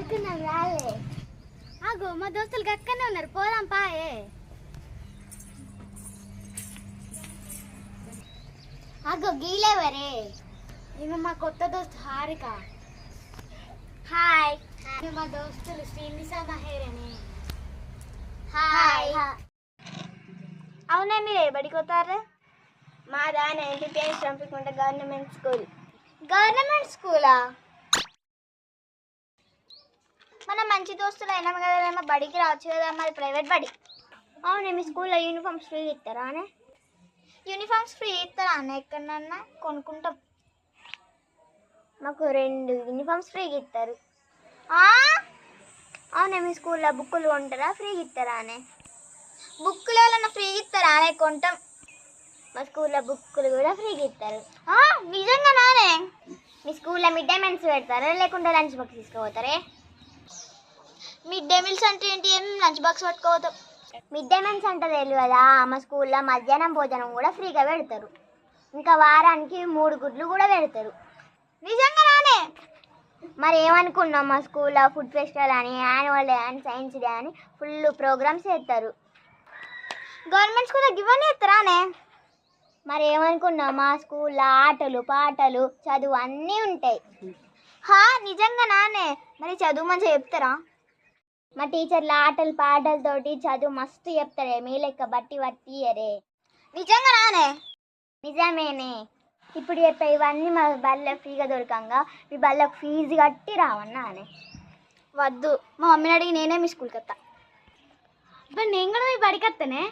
ఆడుకున్నాం రాలే. ఆగో మా దోస్తులు గక్కనే ఉన్నారు, పోదాం పాయే. ఆగో గీలేవరే, ఈమె మా కొత్త దోస్తు హారిక. హాయ్. మా దోస్తులు శ్రీనిసా మహేర్ అని. హాయ్. అవునా మీరు ఏ బడికి పోతారు? మాదా 90 పంపించుకుంట గవర్నమెంట్ స్కూల్. గవర్నమెంట్ స్కూలా? మన మంచి దోస్తులు అయినాం కదా, బడికి రావచ్చు కదా, మరి ప్రైవేట్ బడి. అవునే, మీ స్కూల్లో యూనిఫామ్స్ ఫ్రీ ఇస్తారా అనే? యూనిఫామ్స్ ఫ్రీ ఇస్తారా అన్న? ఎక్కడన్నా కొనుక్కుంటాం. మాకు 2 యూనిఫామ్స్ ఫ్రీగా ఇస్తారు. అవునే, మీ స్కూల్లో బుక్కులు కొంటారా ఫ్రీగా ఇస్తారా అనే? బుక్కులు ఏమన్నా ఫ్రీ ఇస్తారా అనే? కొంటాం. మా స్కూల్లో బుక్కులు కూడా ఫ్రీగా ఇస్తారు. నిజంగా నానే? మీ స్కూల్లో మిడ్ డే మీల్స్ పెడతారా లేకుంటే లంచ్ బాక్స్ తీసుకుపోతారే? మిడ్ డే మీల్స్ అంటే ఏంటి? ఏం లంచ్ బాక్స్ పట్టుకోవద్దాం. మిడ్ డే మీల్స్ అంటే తెలియదా? మా స్కూల్లో మధ్యాహ్నం భోజనం కూడా ఫ్రీగా పెడతారు. ఇంకా వారానికి 3 గుడ్లు కూడా పెడతారు. నిజంగా నానే? మరి ఏమనుకున్నాం, మా స్కూల్లో ఫుడ్ ఫెస్టివల్ అని, యాన్యువల్ డే అని, సైన్స్ డే అని ఫుల్ ప్రోగ్రామ్స్ చేస్తారు. గవర్నమెంట్ స్కూల్లో ఇవన్నీ ఇస్తారానే? మరి ఏమనుకున్నాం, మా స్కూల్లో ఆటలు పాటలు చదువు అన్నీ ఉంటాయి. నిజంగా నానే? మరి చదువు మంచిగా చెప్తారా? మా టీచర్లు ఆటలు పాటలతోటి చదువు మస్తు చెప్తారే, మీ లెక్క బట్టి పట్టియరే. నిజంగా నానే? నిజమేనే. ఇప్పుడు చెప్పే ఇవన్నీ మా బళ్ళ ఫ్రీగా దొరకంగా మీ బళ్ళకు ఫీజు కట్టి రావన్నా అనే? వద్దు, మా మమ్మీని అడిగి నేనే మీ స్కూల్కి వస్తా. నేను కూడా మీ బడికి వస్తానే.